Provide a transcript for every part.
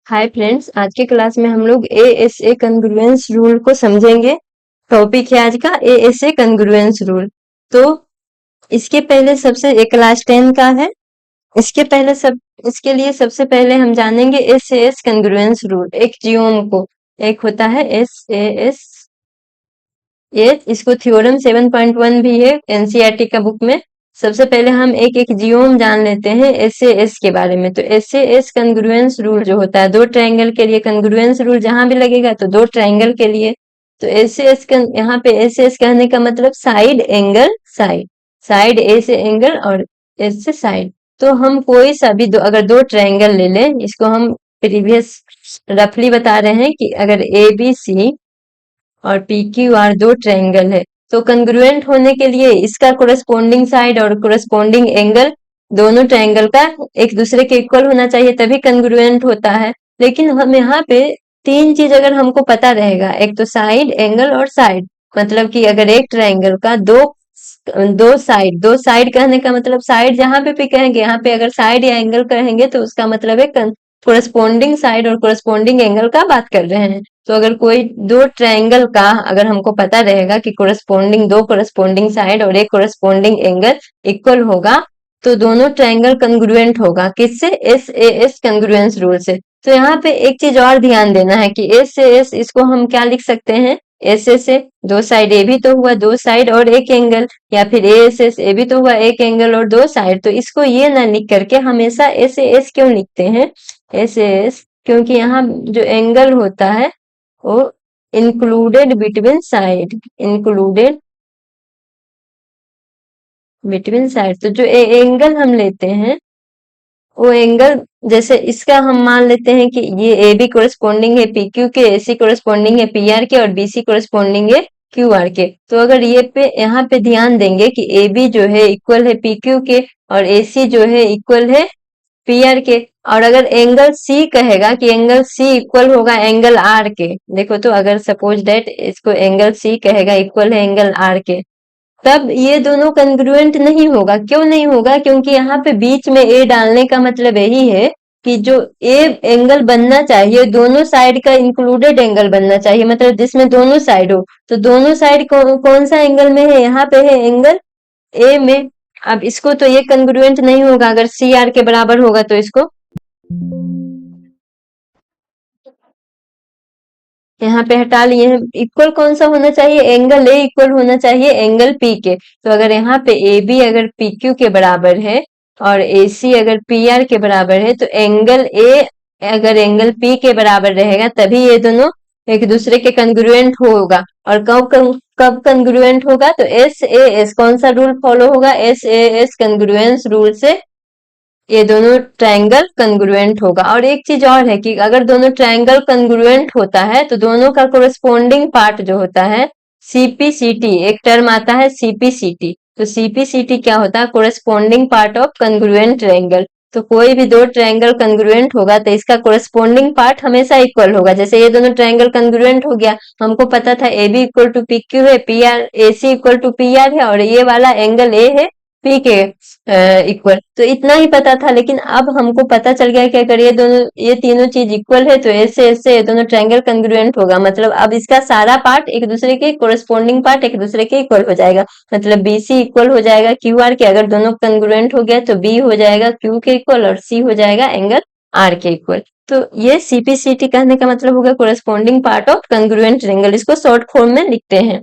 Hi friends, आज के class में हम लोग एएसए कंग्रुएंस रूल को समझेंगे। टॉपिक है आज का एएसए कंग्रुएंस रूल। तो इसके पहले सबसे एक क्लास 10 का है। इसके लिए सबसे पहले हम जानेंगे एसएएस कंग्रुएंस रूल। एक जियोम को एक होता है एसएएस, ये इसको थ्योरम 7.1 भी है एनसीईआरटी का बुक में। सबसे पहले हम एक एक जियोम जान लेते हैं एसएएस के बारे में। तो एसएएस कंग्रुएंस रूल जो होता है, दो ट्रायंगल के लिए कंग्रुएंस रूल जहां भी लगेगा तो दो ट्रायंगल के लिए। तो एसएएस यहाँ पे एसएएस कहने का मतलब साइड एंगल साइड, साइड ए से एंगल और एस से साइड। तो हम कोई सा भी अगर दो ट्रायंगल ले लें, इसको हम प्रीवियस रफली बता रहे हैं कि अगर ए बी सी और पी क्यू आर दो ट्रायंगल है तो कंग्रुएंट होने के लिए इसका कोरस्पोंडिंग साइड और कोरस्पोंडिंग एंगल दोनों ट्रायंगल का एक दूसरे के इक्वल होना चाहिए, तभी कंग्रुएंट होता है। लेकिन हम यहाँ पे तीन चीज अगर हमको पता रहेगा, एक तो साइड एंगल और साइड, मतलब कि अगर एक ट्रायंगल का दो साइड कहने का मतलब साइड जहां पे भी कहेंगे, यहाँ पे अगर साइड या एंगल कहेंगे तो उसका मतलब है कोरस्पोंडिंग साइड और कोरस्पोंडिंग एंगल का बात कर रहे हैं। तो अगर कोई दो ट्रायंगल का अगर हमको पता रहेगा कि दो कोरस्पोंडिंग साइड और एक कोरस्पोंडिंग एंगल इक्वल होगा तो दोनों ट्रायंगल कंग्रुएंट होगा। किससे? एस ए एस कंग्रुएंस रूल से। तो यहाँ पे एक चीज और ध्यान देना है कि एस ए एस इसको हम क्या लिख सकते हैं, एस ए से दो साइड ए भी तो हुआ दो साइड और एक एंगल, या फिर ए एस एस ए भी तो हुआ एक एंगल और दो साइड। तो इसको ये ना लिख करके हमेशा एस ए एस क्यों लिखते हैं, एस ए एस, क्योंकि यहाँ जो एंगल होता है वो इंक्लूडेड बिटवीन साइड। तो जो एंगल हम लेते हैं वो एंगल, जैसे इसका हम मान लेते हैं कि ये ए बी कोरस्पोंडिंग है पी क्यू के, ए सी कोरस्पोंडिंग है पी आर के और बी सी कोरस्पोंडिंग है क्यू आर के। तो अगर यहाँ पे ध्यान देंगे कि ए बी जो है इक्वल है पी क्यू के और ए सी जो है इक्वल है पी आर के, और अगर एंगल सी कहेगा कि एंगल सी इक्वल होगा एंगल आर के, देखो तो अगर सपोज डेट इसको एंगल सी कहेगा इक्वल है एंगल आर के, तब ये दोनों कंग्रुएंट नहीं होगा। क्यों नहीं होगा? क्योंकि यहाँ पे बीच में ए डालने का मतलब यही है कि जो ए एंगल बनना चाहिए दोनों साइड का इंक्लूडेड एंगल बनना चाहिए, मतलब जिसमें दोनों साइड हो। तो दोनों साइड कौन सा एंगल में है? यहाँ पे है एंगल ए में। अब इसको तो ये कंग्रुएंट नहीं होगा, अगर सी आर के बराबर होगा तो इसको यहाँ पे हटा लिए हैं। इक्वल कौन सा होना चाहिए? एंगल ए इक्वल होना चाहिए एंगल पी के। तो अगर यहाँ पे ए बी अगर पी क्यू के बराबर है और ए सी अगर पी आर के बराबर है तो एंगल ए अगर एंगल पी के बराबर रहेगा तभी ये दोनों एक दूसरे के कंग्रुएंट होगा। और कब कंग्रुएंट होगा? तो एस ए एस कौन सा रूल फॉलो होगा? एस ए एस कंग्रुएंस रूल से ये दोनों ट्रायंगल कंग्रुएंट होगा। और एक चीज और है कि अगर दोनों ट्रायंगल कंग्रुएंट होता है तो दोनों का कोरस्पोंडिंग पार्ट जो होता है सीपीसीटी, एक टर्म आता है सीपीसीटी। तो सीपीसीटी क्या होता है? Corresponding part of congruent triangle. तो कोई भी दो ट्रायंगल कंग्रुएंट होगा तो इसका कोरस्पोंडिंग पार्ट हमेशा इक्वल होगा। जैसे ये दोनों ट्रायंगल कंग्रुएंट हो गया, हमको पता था A B equal to P Q है, P R A C equal to P R है और ये वाला एंगल ए है पी के इक्वल। तो इतना ही पता था, लेकिन अब हमको पता चल गया कि अगर ये तीनों चीज इक्वल है तो ऐसे ये दोनों ट्रायंगल कंग्रुएंट होगा। मतलब अब इसका सारा पार्ट एक दूसरे के कोरस्पोंडिंग पार्ट एक दूसरे के इक्वल हो जाएगा। मतलब बी सी इक्वल हो जाएगा क्यू आर के, अगर दोनों कंग्रुएंट हो गया तो बी हो जाएगा क्यू के इक्वल और सी हो जाएगा एंगल आर के इक्वल। तो ये सीपीसीटी कहने का मतलब होगा corresponding part of congruent triangle, इसको शॉर्ट फॉर्म में लिखते हैं।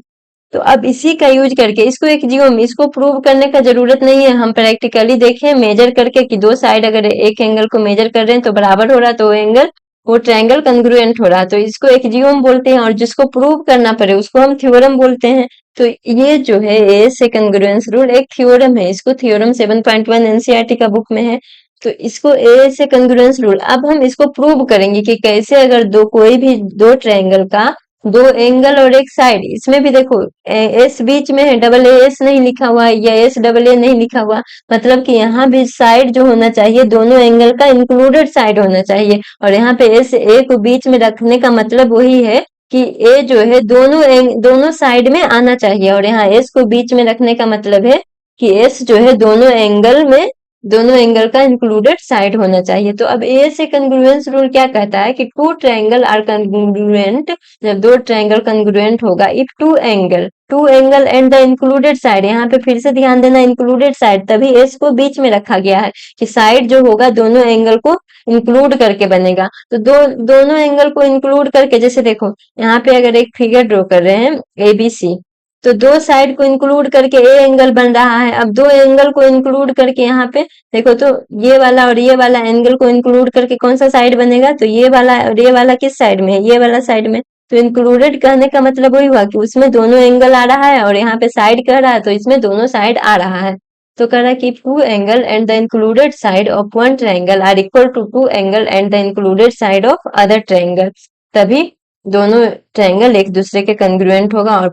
तो अब इसी का यूज करके इसको प्रूव करने का जरूरत नहीं है, हम प्रैक्टिकली देखें मेजर करके कि दो साइड अगर एक एंगल को मेजर कर रहे हैं तो बराबर हो रहा है तो वो ट्रायंगल कंग्रुएंट हो रहा है, तो इसको एक जियोम बोलते हैं। और जिसको प्रूव करना पड़े उसको हम थ्योरम बोलते हैं। तो ये जो है ए से कंग्रुएंस रूल एक थ्योरम है, इसको थ्योरम 7.1 एनसीईआरटी का बुक में है। तो इसको ए से कंग्रुएंस रूल, अब हम इसको प्रूव करेंगे कि कैसे अगर कोई भी दो ट्रायंगल का दो एंगल और एक साइड, इसमें भी देखो एस बीच में है, डबल ए एस नहीं लिखा हुआ या एस डबल ए नहीं लिखा हुआ, मतलब कि यहाँ भी साइड जो होना चाहिए दोनों एंगल का इंक्लूडेड साइड होना चाहिए। और यहाँ पे एस ए को बीच में रखने का मतलब वही है कि ए जो है दोनों साइड में आना चाहिए, और यहाँ एस को बीच में रखने का मतलब है कि एस जो है दोनों एंगल में दोनों एंगल का इंक्लूडेड साइड होना चाहिए। तो अब ए से कंग्रुएंस रूल क्या कहता है कि टू ट्रायंगल आर कंग्रुएंट, जब दो ट्रायंगल कंग्रुएंट होगा if two angle and the included side, यहाँ पे फिर से ध्यान देना इंक्लूडेड साइड, तभी एस को बीच में रखा गया है कि साइड जो होगा दोनों एंगल को इंक्लूड करके बनेगा। तो दोनों एंगल को इंक्लूड करके, जैसे देखो यहाँ पे अगर एक फिगर ड्रॉ कर रहे हैं एबीसी, तो दो साइड को इंक्लूड करके ए एंगल बन रहा है। अब दो एंगल को इंक्लूड करके यहाँ पे देखो, तो ये वाला और ये वाला एंगल को इंक्लूड करके कौन सा साइड बनेगा, तो ये वाला और ये वाला किस साइड में है, ये वाला साइड में। तो इंक्लूडेड कहने का मतलब वही हुआ कि उसमें दोनों एंगल आ रहा है, और यहाँ पे साइड कह रहा है तो इसमें दोनों साइड आ रहा है। तो कह रहा है कि two angle and the included side of one triangle are equal to two angle and the included side of other triangle, तभी दोनों ट्रायंगल एक दूसरे के कंग्रुएंट होगा। और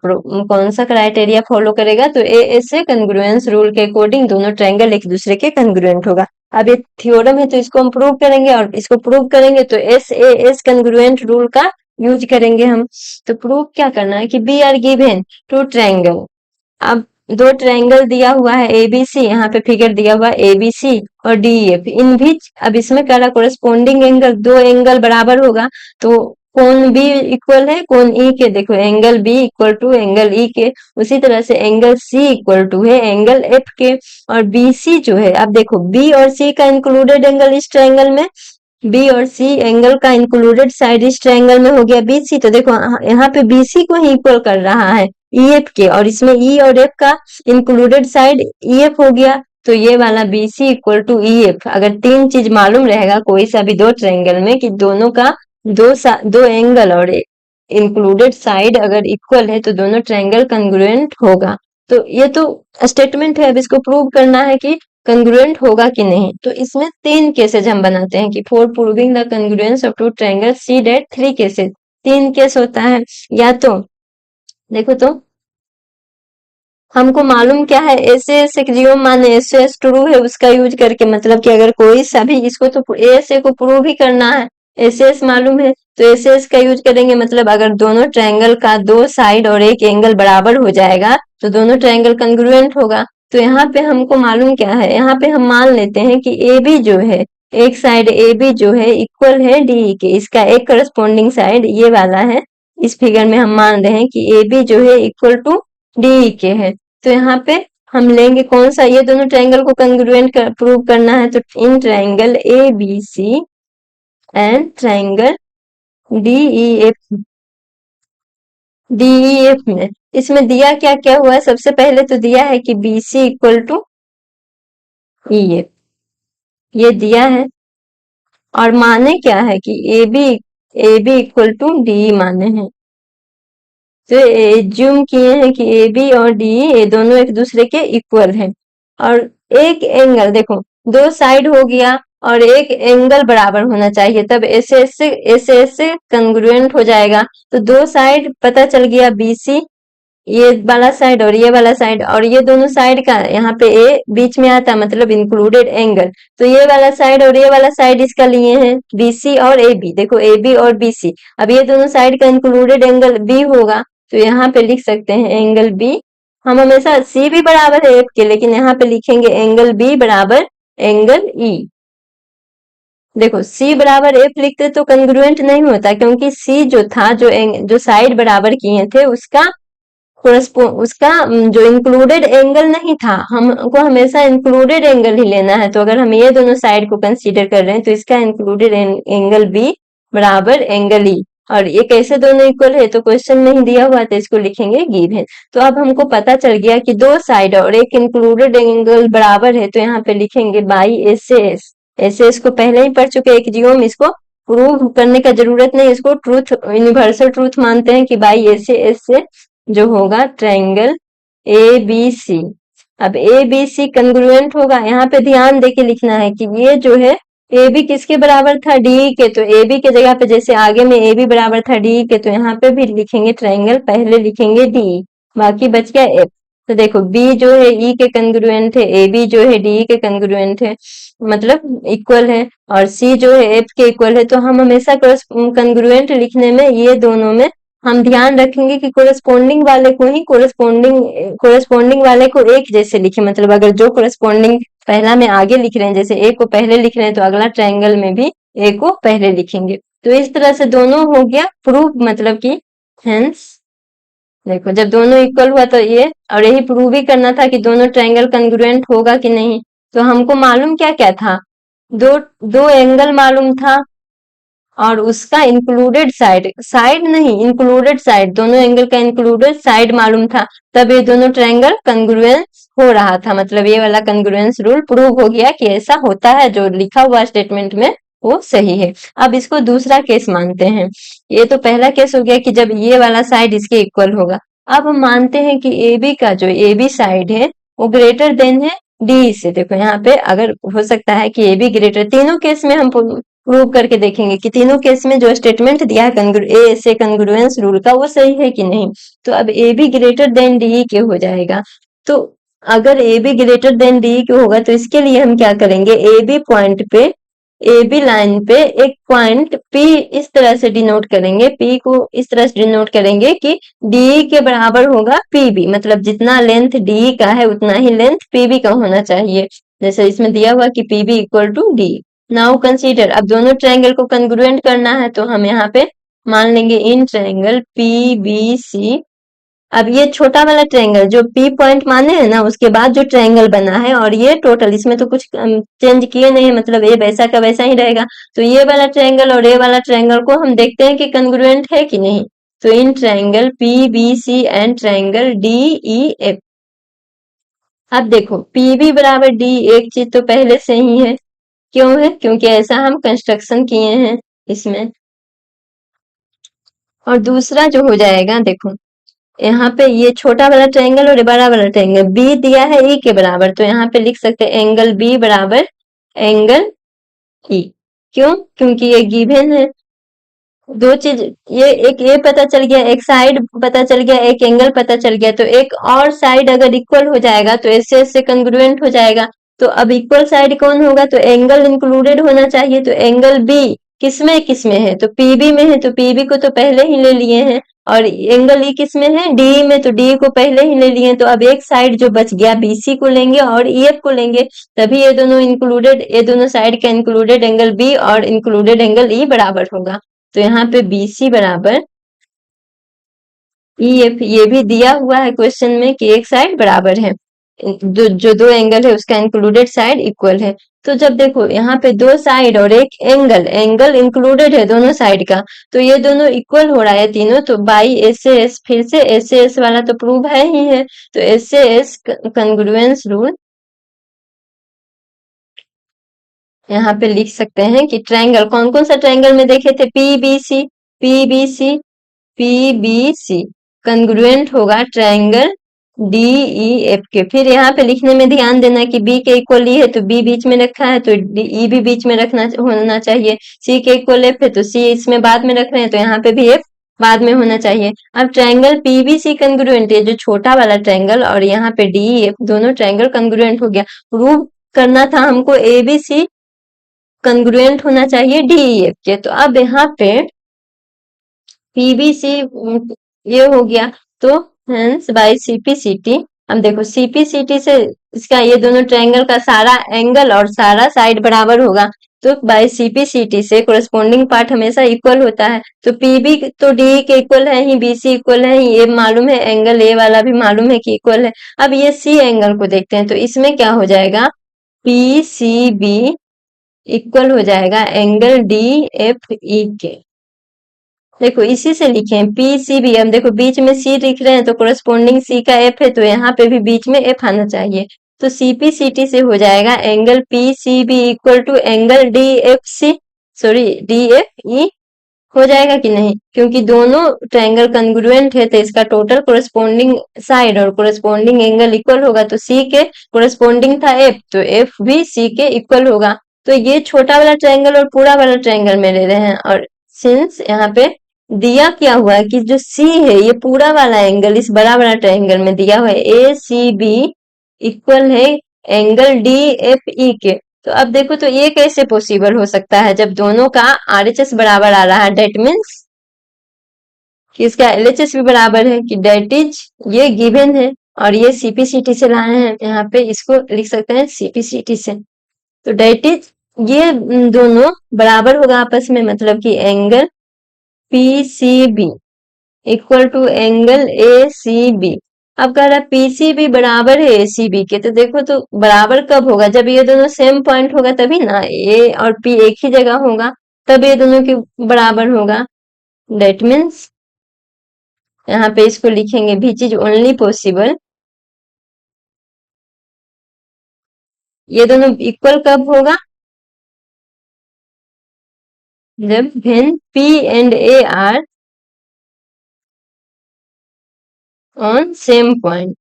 कौन सा क्राइटेरिया फॉलो करेगा, तो ए एस से कंग्रुएंस रूल के अकॉर्डिंग दोनों ट्रायंगल एक दूसरे के कंग्रुएंट होगा। अब ये थ्योरम है तो इसको हम प्रूव करेंगे, और इसको प्रूव करेंगे तो S A S congruent rule का यूज करेंगे हम। तो प्रूव क्या करना है कि be are given two triangle, अब दो ट्रायंगल दिया हुआ है एबीसी, यहाँ पे फिगर दिया हुआ है एबीसी और डीएफ, इन भी अब इसमें कह रहा कोरेस्पोंडिंग एंगल, दो एंगल बराबर होगा तो कोण बी इक्वल है कोण ई के, देखो angle B equal to angle E के, उसी तरह से एंगल सी इक्वल टू है एंगल एफ के। और बीसी जो है, अब देखो बी और सी का इंक्लूडेड एंगल इस ट्रायंगल में, बी और सी एंगल का इंक्लूडेड साइड इस ट्रायंगल में हो गया बीसी, तो देखो यहाँ पे बीसी को ही इक्वल कर रहा है ईएफ के, और इसमें ई और एफ का इंक्लूडेड साइड ईएफ हो गया, तो ये वाला बीसी इक्वल टू ईएफ। अगर तीन चीज मालूम रहेगा कोई सा भी दो ट्रायंगल में कि दोनों का दो एंगल और इंक्लूडेड साइड अगर इक्वल है तो दोनों ट्रायंगल कंग्रुएंट होगा। तो ये तो स्टेटमेंट है, अब इसको प्रूव करना है कि कंग्रुएंट होगा कि नहीं। तो इसमें तीन केसेज हम बनाते हैं कि for proving the congruence of two triangle see that three cases, तीन केस होता है। या तो देखो, तो हमको मालूम क्या है, ऐसे ऐसे जियो माने ऐसे ऐसे ट्रू है उसका यूज करके, मतलब कि अगर कोई सा भी इसको तो ऐसे को प्रूव ही करना है, ऐसे ऐसे मालूम है तो ऐसे ऐसे का यूज करेंगे। मतलब अगर दोनों ट्रायंगल का दो साइड और एक एंगल बराबर हो जाएगा तो दोनों ट्रायंगल कंग्रुएंट होगा। तो यहाँ पे हमको मालूम क्या है, यहाँ पे हम मान लेते हैं कि ए बी जो है, एक साइड ए बी जो है इक्वल है डी के, इसका एक करस्पॉन्डिंग साइड ये वाला है। इस फिगर में हम मान रहे हैं कि ए बी जो है इक्वल टू डी के है। तो यहाँ पे हम लेंगे कौन सा, ये दोनों ट्रायंगल को कंग्रुएंट प्रूव करना है, तो in triangle A B C and triangle DEF, DEF में इसमें दिया क्या क्या हुआ है, सबसे पहले तो दिया है कि B C equal to EF, ये दिया है। और माने क्या है कि A B equal to D माने हैं। तो एज्यूम किए हैं कि ए बी और डी ये दोनों एक दूसरे के इक्वल हैं। और एक एंगल देखो, दो साइड हो गया और एक एंगल बराबर होना चाहिए, तब ऐसे ऐसे कंग्रुएंट हो जाएगा। तो दो साइड पता चल गया बीसी, ये वाला साइड और ये वाला साइड, और ये दोनों साइड का यहाँ पे ए बीच में आता मतलब इंक्लूडेड एंगल, तो ये वाला साइड और ये वाला साइड इसका लिए हैं बीसी और ए बी, देखो ए बी और बीसी। अब ये दोनों साइड का इंक्लूडेड एंगल बी होगा, तो यहाँ पे लिख सकते हैं एंगल बी। हम हमेशा सी भी बराबर है एफ के, लेकिन यहाँ पे लिखेंगे एंगल बी बराबर एंगल ई। देखो सी बराबर एफ लिखते तो कंग्रुएंट नहीं होता, क्योंकि सी जो था, जो साइड बराबर किए थे उसका जो इंक्लूडेड एंगल नहीं था, हमको हमेशा इंक्लूडेड एंगल ही लेना है। तो अगर हम ये दोनों साइड को कंसीडर कर रहे हैं तो इसका इंक्लूडेड एंगल बी बराबर एंगल ई। और ये कैसे दोनों इक्वल है, तो क्वेश्चन में ही दिया हुआ था, इसको लिखेंगे गिवन। तो अब हमको पता चल गया कि दो साइड और एक इंक्लूडेड एंगल बराबर है, तो यहाँ पे लिखेंगे बाई एस एस। ऐसे इसको पहले ही पढ़ चुके एक जियो में, इसको प्रूव करने का जरूरत नहीं, इसको ट्रूथ यूनिवर्सल ट्रूथ मानते हैं कि बाई ऐसे ऐसे जो होगा ट्रायंगल ए बी सी। अब ए बी सी कंग्रुएंट होगा, यहाँ पे ध्यान देके लिखना है कि ये जो है ए बी किसके बराबर था, डी के, तो ए बी के जगह पे जैसे आगे में ए बी बराबर था डी के, तो यहाँ पे भी लिखेंगे ट्रायंगल, पहले लिखेंगे डी, बाकी बच गया एफ। तो देखो बी जो है ई के कंग्रुएंट है, ए बी जो है डी के कंग्रुएंट है, मतलब इक्वल है, और सी जो है एफ के इक्वल है। तो हम हमेशा कंग्रुएंट लिखने में ये दोनों में हम ध्यान रखेंगे कि कोरेस्पोंडिंग वाले को ही कोरेस्पोंडिंग वाले को एक जैसे लिखे, मतलब अगर जो कोरेस्पोंडिंग पहला में आगे लिख रहे हैं, जैसे ए को पहले लिख रहे हैं तो अगला ट्रायंगल में भी ए को पहले लिखेंगे। तो इस तरह से दोनों हो गया प्रूफ, मतलब कि हेंस देखो जब दोनों इक्वल हुआ तो ये, और यही प्रूव भी करना था कि दोनों ट्रायंगल कंग्रुएंट होगा कि नहीं। तो हमको मालूम क्या क्या था, दो दो एंगल मालूम था और उसका इंक्लूडेड साइड, साइड नहीं इंक्लूडेड साइड, दोनों एंगल का इंक्लूडेड साइड मालूम था, तब ये दोनों ट्रायंगल कंग्रुएंस हो रहा था। मतलब ये वाला कंग्रुएंस रूल प्रूव हो गया कि ऐसा होता है, जो लिखा हुआ स्टेटमेंट में वो सही है। अब इसको दूसरा केस मानते हैं। ये तो पहला केस हो गया कि जब ये वाला साइड इसके इक्वल होगा। अब हम मानते हैं कि ए बी का जो ए बी साइड है वो ग्रेटर देन है डी से। देखो यहाँ पे अगर हो सकता है कि ए बी ग्रेटर, तीनों केस में हम प्रूव करके देखेंगे कि तीनों केस में जो स्टेटमेंट दिया है ए से कंग्रुएंस रूल का वो सही है कि नहीं। तो अब A B greater then D के हो जाएगा। तो अगर ए बी ग्रेटर देन डी के होगा तो इसके लिए हम क्या करेंगे, ए बी पॉइंट पे, ए बी लाइन पे एक पॉइंट पी इस तरह से डिनोट करेंगे, पी को इस तरह से डिनोट करेंगे कि डी के बराबर होगा पी बी, मतलब जितना लेंथ डी का है उतना ही लेंथ पी बी का होना चाहिए। जैसे इसमें दिया हुआ कि P B equal to D. Now consider, अब दोनों ट्रायंगल को कंग्रुएंट करना है तो हम यहाँ पे मान लेंगे in triangle P B C. अब ये छोटा वाला ट्रायंगल जो पी पॉइंट माने है ना, उसके बाद जो ट्रायंगल बना है और ये टोटल, इसमें तो कुछ चेंज किए नहीं है, मतलब ये वैसा का वैसा ही रहेगा। तो ये वाला ट्रायंगल और ये वाला ट्रायंगल को हम देखते हैं कि कंग्रुएंट है कि नहीं। तो in triangle P B C and triangle D E F. अब देखो पी बी बराबर डी, एक चीज तो पहले से ही है, क्यों है, क्योंकि ऐसा हम कंस्ट्रक्शन किए हैं इसमें। और दूसरा जो हो जाएगा, देखो यहाँ पे ये छोटा वाला ट्रायंगल और ये बड़ा वाला ट्रायंगल, बी दिया है ई के बराबर, तो यहाँ पे लिख सकते हैं एंगल बी बराबर एंगल ई। क्यों, क्योंकि ये गिवन है। दो चीज, ये एक ये पता चल गया, एक साइड पता चल गया, एक एंगल पता चल गया, तो एक और साइड अगर इक्वल हो जाएगा तो इससे कंग्रुएंट हो जाएगा। तो अब इक्वल साइड कौन होगा, तो एंगल इंक्लूडेड होना चाहिए। तो एंगल बी किसमें किसमें है, तो पीबी में है, तो पीबी को तो पहले ही ले लिए हैं। और एंगल ई किसमें है, डी में, तो डी को पहले ही ले लिए। तो अब एक साइड जो बच गया बीसी को लेंगे और ईएफ को लेंगे, तभी ये दोनों इंक्लूडेड, ये दोनों साइड का इंक्लूडेड एंगल बी और इंक्लूडेड एंगल ई बराबर होगा। तो यहाँ पे BC बराबर EF, ये भी दिया हुआ है क्वेश्चन में कि एक साइड बराबर है, जो दो एंगल है उसका इंक्लूडेड साइड इक्वल है। तो जब देखो यहाँ पे दो साइड और एक एंगल, एंगल इंक्लूडेड है दोनों साइड का, तो ये दोनों इक्वल हो रहा है तीनों, तो बाई एस से एस, फिर से एस से एस वाला तो प्रूव है ही है। तो एस से एस कंग्रुएंस रूल यहाँ पे लिख सकते हैं कि ट्रायंगल, कौन कौन सा ट्रायंगल में देखे थे, पीबीसी, पीबीसी, पीबीसी कंग्रुएंट होगा ट्रायंगल डीईएफ के। फिर यहाँ पे लिखने में ध्यान देना कि बी के इक्वल ई है तो बी बीच में रखा है, तो ई भी बीच में रखना होना चाहिए। सी के इक्वल एफ है तो सी इसमें बाद में रख रहे हैं, तो यहाँ पे भी एफ बाद में होना चाहिए। अब ट्रायंगल पीबीसी कंग्रुएंट है, जो छोटा वाला ट्रायंगल, और यहाँ पे डीईएफ दोनों ट्रायंगल कंग्रुएंट हो गया। प्रूव करना था हमको एबीसी कंग्रुएंट होना चाहिए डीईएफ के। तो अब यहाँ पे पीबीसी ये हो गया, तो हेंस बाय सीपीसीटी, हम देखो सीपीसीटी से इसका ये दोनों ट्रायंगल का सारा एंगल और सारा साइड बराबर होगा, तो बाय सीपीसीटी से कोरस्पॉन्डिंग पार्ट हमेशा इक्वल होता है। तो पीबी तो डी के इक्वल है ही, बीसी इक्वल है ही, ये मालूम है, एंगल ए वाला भी मालूम है कि इक्वल है। अब ये सी एंगल को देखते हैं, तो इसमें क्या हो जाएगा, पीसीबी इक्वल हो जाएगा एंगल डी एफ ई के। देखो इसी से लिखे पीसीबी, हम देखो बीच में सी लिख रहे हैं तो कोरस्पॉन्डिंग सी का एफ है, तो यहाँ पे भी बीच में एफ आना चाहिए। तो सीपीसीटी से हो जाएगा angle PCB equal to angle D F C, sorry D F E हो जाएगा कि नहीं, क्योंकि दोनों ट्रायंगल कंग्रुएंट है तो इसका टोटल कोरस्पॉन्डिंग साइड और कोरस्पॉन्डिंग एंगल इक्वल होगा। तो सी के कोरस्पॉन्डिंग था एफ, तो एफ भी सी के इक्वल होगा। तो ये छोटा वाला ट्रायंगल और पूरा वाला ट्रायंगल में ले रहे हैं, और सिंस यहाँ पे दिया क्या हुआ है कि जो सी है ये पूरा वाला एंगल इस बड़ा बड़ा ट्रायंगल में दिया हुआ है ए सी बी इक्वल है एंगल डी एफ ई के। तो अब देखो तो ये कैसे पॉसिबल हो सकता है, जब दोनों का आरएचएस बराबर आ रहा है, डेट मीन्स कि इसका एलएचएस भी बराबर है, कि डेट इज ये गिवन है। और ये सीपीसीटी से लाए हैं, यहाँ पे इसको लिख सकते हैं सीपीसीटी से। तो डेट इज ये दोनों बराबर होगा आपस में, मतलब कि angle PCB equal to angle ACB. अब कह रहा है पीसीबी बराबर है एसीबी के, तो देखो तो बराबर कब होगा, जब ये दोनों सेम पॉइंट होगा तभी ना, ए और पी एक ही जगह होगा तब ये दोनों के बराबर होगा। दैट मीन्स यहाँ पे इसको लिखेंगे विच इज ओनली पॉसिबल, ये दोनों इक्वल कब होगा, जब when P and A R on same point,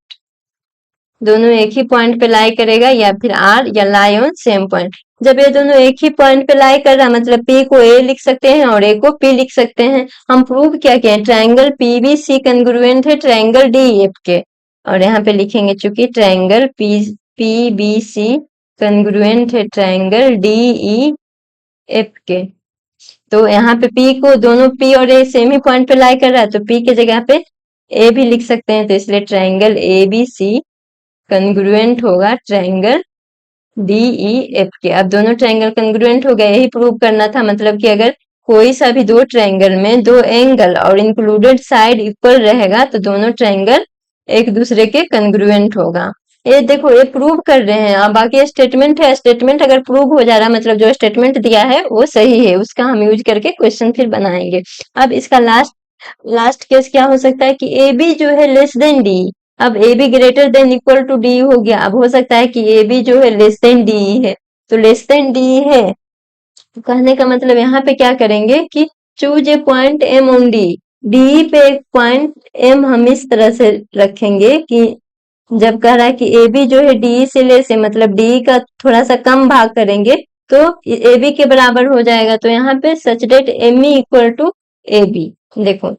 दोनों एक ही पॉइंट पे लाई करेगा, या फिर आर या लाई ऑन सेम पॉइंट। जब ये दोनों एक ही पॉइंट पे लाई कर रहा, मतलब पी को ए लिख सकते हैं और ए को पी लिख सकते हैं। हम प्रूव क्या किए, ट्रायंगल पीबीसी कंग्रुएंट है ट्रायंगल डीईएफ के, और यहाँ पे लिखेंगे चूंकि ट्रायंगल पीबीसी कंग्रुएंट है ट्रायंगल डीईएफ के, तो यहाँ पे पी को दोनों पी और ए सेम ही पॉइंट पे लाई कर रहा है, तो पी के जगह पे ए भी लिख सकते हैं, तो इसलिए triangle A B C congruent होगा ट्रायंगल डीईएफ के। अब दोनों ट्रायंगल कंग्रुएंट हो गए, यही प्रूव करना था, मतलब कि अगर कोई सा भी दो ट्रायंगल में दो एंगल और इंक्लूडेड साइड इक्वल रहेगा तो दोनों ट्रायंगल एक दूसरे के कंग्रुएंट होगा। ये देखो ये प्रूव कर रहे हैं, अब बाकी स्टेटमेंट है, स्टेटमेंट अगर प्रूव हो जा रहा मतलब जो स्टेटमेंट दिया है वो सही है, उसका हम यूज करके क्वेश्चन फिर बनाएंगे। अब इसका लास्ट केस क्या हो सकता है कि ए बी जो है लेस देन डी, अब A B greater than equal to D हो गया। अब हो सकता है कि ए बी जो है लेस देन डी है, तो लेस देन डी है तो कहने का मतलब यहाँ पे क्या करेंगे कि choose a point M on D, D पे एक पॉइंट एम हम इस तरह से रखेंगे कि जब कह रहा है कि ए बी जो है डी से लेस है, मतलब डी का थोड़ा सा कम भाग करेंगे तो ए बी के बराबर हो जाएगा। तो यहाँ पे such that M E equal to A B, देखो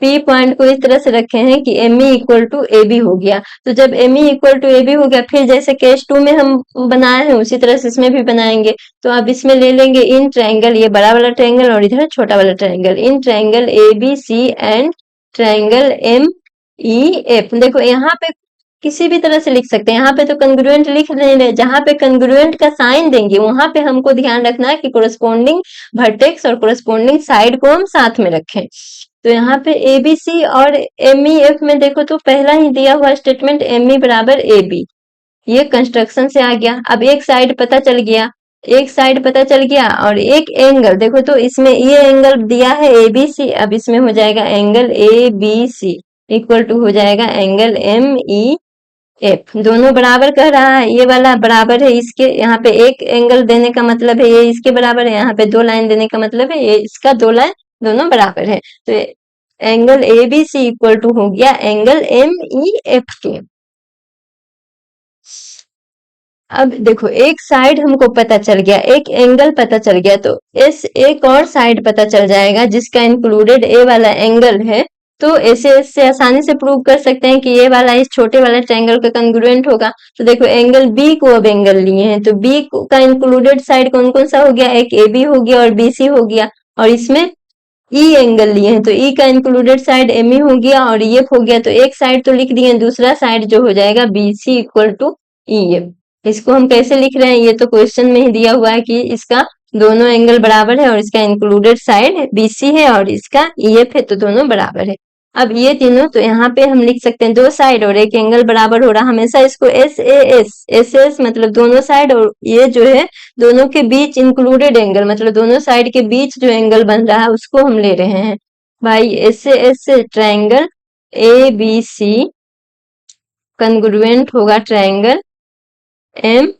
पी पॉइंट को इस तरह से रखे हैं कि M E equal to A B हो गया। तो जब M E equal to A B हो गया, फिर जैसे केस 2 में हम बनाए हैं उसी तरह से इसमें भी बनाएंगे। तो अब इसमें ले लेंगे इन ट्रायंगल, ये बड़ा वाला ट्रायंगल और इधर छोटा वाला triangle, in triangle A B C and triangle M E F. देखो यहाँ पे किसी भी तरह से लिख सकते हैं, यहाँ पे तो कंग्रुएंट लिख नहीं रहे, जहां पे कंग्रुएंट का साइन देंगे वहां पे हमको ध्यान रखना है कि कोरस्पोंडिंग वर्टेक्स और कोरस्पोंडिंग साइड को हम साथ में रखें। तो यहाँ पे ए बी सी और एम ई एफ में देखो तो पहला ही दिया हुआ स्टेटमेंट एम ई बराबर ए बी, ये कंस्ट्रक्शन से आ गया। अब एक साइड पता चल गया, एक साइड पता चल गया और एक एंगल, देखो तो इसमें ये एंगल दिया है ए बी सी, अब इसमें हो जाएगा angle A B C equal to हो जाएगा एंगल एम ई एफ। दोनों बराबर कह रहा है, ये वाला बराबर है इसके, यहाँ पे एक एंगल देने का मतलब है ये इसके बराबर है, यहाँ पे दो लाइन देने का मतलब है ये इसका, दो लाइन दोनों बराबर है। तो angle A B C equal to हो गया एंगल एम ई एफ के। अब देखो एक साइड हमको पता चल गया, एक एंगल पता चल गया, तो इस एक और साइड पता चल जाएगा जिसका इंक्लूडेड ए वाला एंगल है। तो ऐसे इससे आसानी से प्रूव कर सकते हैं कि ये वाला इस छोटे वाले ट्रायंगल का कंग्रुएंट होगा। तो देखो एंगल बी को अब एंगल लिए हैं, तो बी का इंक्लूडेड साइड कौन कौन सा हो गया, एक ए बी हो गया और बी सी हो गया, और इसमें ई एंगल लिए हैं तो ई का इंक्लूडेड साइड एम ई हो गया और ई एफ हो गया। तो एक साइड तो लिख दिए, दूसरा साइड जो हो जाएगा B C equal to E F. इसको हम कैसे लिख रहे हैं, ये तो क्वेश्चन में ही दिया हुआ है कि इसका दोनों एंगल बराबर है और इसका इंक्लूडेड साइड बीसी है और इसका ईएफ है, तो दोनों बराबर है। अब ये तीनों तो यहाँ पे हम लिख सकते हैं दो साइड और एक एंगल बराबर हो रहा, हमेशा इसको एस एस मतलब दोनों साइड, और ये जो है दोनों के बीच इंक्लूडेड एंगल मतलब दोनों साइड के बीच जो एंगल बन रहा है उसको हम ले रहे हैं भाई as triangle A B C congruent होगा ट्रायंगल एम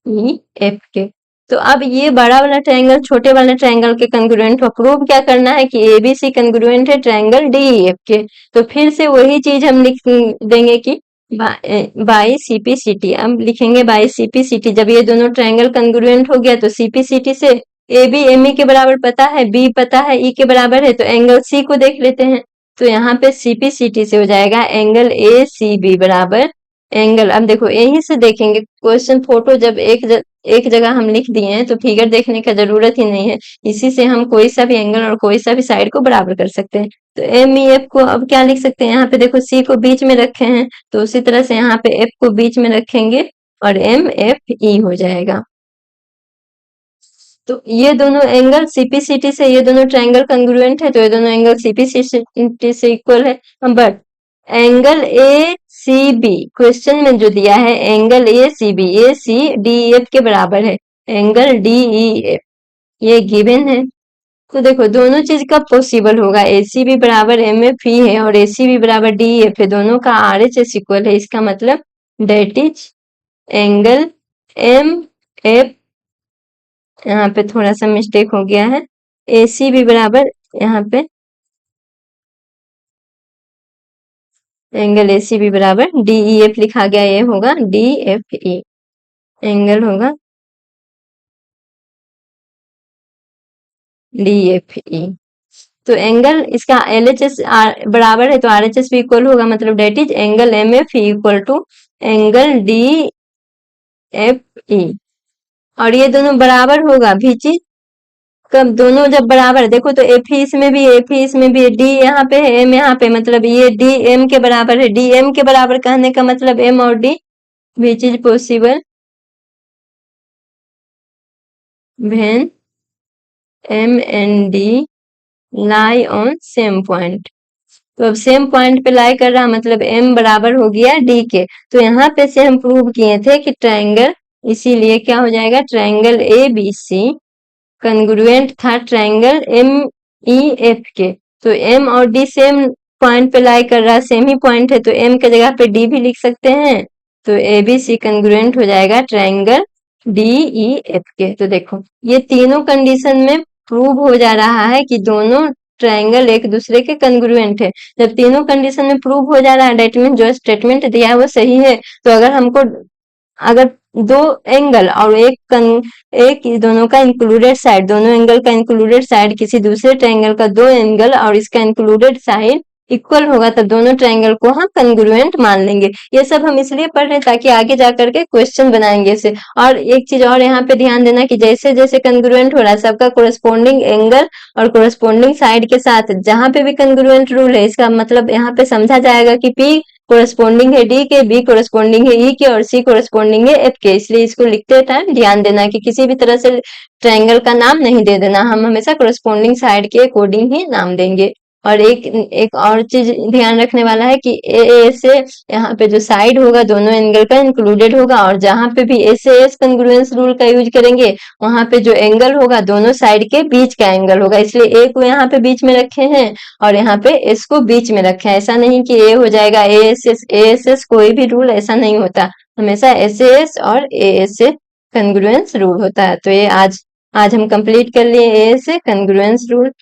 ई एफ के। तो अब ये बड़ा वाला ट्रायंगल छोटे वाले ट्रायंगल के कंग्रुएंट को प्रूव क्या करना है कि एबीसी कंग्रुएंट है ट्रायंगल डीईएफ के। तो फिर से वही चीज हम लिख देंगे कि बाई सीपीसीटी, अब लिखेंगे बाई सीपीसीटी। जब ये दोनों ट्रायंगल कंग्रुएंट हो गया तो सीपीसीटी से ए बी एम ई के बराबर पता है, बी पता है, ई के बराबर है, तो एंगल सी को देख लेते हैं। तो यहाँ पे सीपीसीटी से हो जाएगा एंगल ए सी बी बराबर एंगल, अब देखो यहीं से देखेंगे क्वेश्चन फोटो जब एक जगह हम लिख दिए हैं तो फिगर देखने का जरूरत ही नहीं है। इसी से हम कोई सा भी एंगल और कोई सा भी साइड को बराबर कर सकते हैं। तो एम ई एफ को अब क्या लिख सकते हैं, यहाँ पे देखो सी को बीच में रखे हैं तो उसी तरह से यहाँ पे एफ को बीच में रखेंगे और एम एफ ई हो जाएगा। तो ये दोनों एंगल सीपीसीटी से, ये दोनों ट्रायंगल कंग्रुएंट है तो ये दोनों एंगल सीपीसीटी से इक्वल है। But angle A C B question में जो दिया है, angle A C B, A C D F के बराबर है, एंगल डी ई एफ ये गिवन है। तो देखो दोनों चीज कब पॉसिबल होगा, ए सी बी बराबर एम एफ ई है और ए सी बी बराबर डी एफ है, दोनों का आर एच एस इक्वल है। इसका मतलब that is angle M F, यहाँ पे थोड़ा सा मिस्टेक हो गया है, ए सी बी बराबर यहाँ पे एंगल ए सी बी बराबर डी ई एफ लिखा गया, ये होगा डी एफ ई, एंगल होगा डी एफ ई। तो एंगल इसका एल एच एस बराबर है तो आर एच एस भी इक्वल होगा, मतलब that is angle M F equal to angle D F E. और ये दोनों बराबर होगा भी चीज कब, दोनों जब बराबर, देखो तो एफ ही इसमें भी, एफ ही इसमें भी, डी यहाँ पे है एम यहाँ पे, मतलब ये डी एम के बराबर है, डी एम के बराबर कहने का मतलब एम और D which is possible when M and D lie on same point. तो अब सेम पॉइंट पे लाई कर रहा मतलब एम बराबर हो गया डी के। तो यहाँ पे से हम प्रूव किए थे कि ट्रायंगल, इसीलिए क्या हो जाएगा, triangle A B C congruent था ट्रायंगल एम ई एफ के। तो एम और डी सेम पॉइंट पे लाई कर रहा है, सेम ही पॉइंट है तो एम के जगह पे डी भी लिख सकते हैं। तो ए बी सी कंग्रुएंट हो जाएगा ट्रायंगल डी ई एफ के। तो देखो ये तीनों कंडीशन में प्रूव हो जा रहा है कि दोनों ट्रायंगल एक दूसरे के कंग्रुएंट है। जब तीनों कंडीशन में प्रूव हो जा रहा है, डेट मीन जो स्टेटमेंट दिया है वो सही है। तो अगर हमको, अगर दो एंगल और एक दोनों का इंक्लूडेड साइड, दोनों एंगल का इंक्लूडेड साइड किसी दूसरे ट्रायंगल का दो एंगल और इसका इंक्लूडेड साइड इक्वल होगा तब दोनों ट्रायंगल को हम कंग्रुएंट मान लेंगे। ये सब हम इसलिए पढ़ रहे हैं ताकि आगे जा करके क्वेश्चन बनाएंगे इसे। और एक चीज और यहाँ पे ध्यान देना कि जैसे जैसे कंग्रुएंट हो रहा है सबका कोरेस्पोंडिंग एंगल और कोरेस्पोंडिंग साइड के साथ जहां पे भी कंग्रुएंट रूल है, इसका मतलब यहाँ पे समझा जाएगा कि पी कोरेस्पोंडिंग है डी के, बी कोरेस्पोंडिंग है ई के और सी कोरेस्पोंडिंग है एफ के। इसलिए इसको लिखते टाइम ध्यान देना कि किसी भी तरह से ट्रायंगल का नाम नहीं दे देना, हम हमेशा कोरेस्पोंडिंग साइड के अकॉर्डिंग ही नाम देंगे। और एक और चीज ध्यान रखने वाला है कि ए से यहाँ पे जो साइड होगा दोनों एंगल का इंक्लूडेड होगा, और जहां पे भी एस एस कंग्रुएंस रूल का यूज करेंगे वहां पे जो एंगल होगा दोनों साइड के बीच का एंगल होगा। इसलिए ए को यहाँ पे बीच में रखे हैं और यहाँ पे एस को बीच में रखे हैं। ऐसा नहीं कि ए हो जाएगा ए एस एस, कोई भी रूल ऐसा नहीं होता, हमेशा एस एस और ए एस से कंग्रुएंस रूल होता है। तो ये आज हम कंप्लीट कर लिए ए से कंग्रुएंस रूल।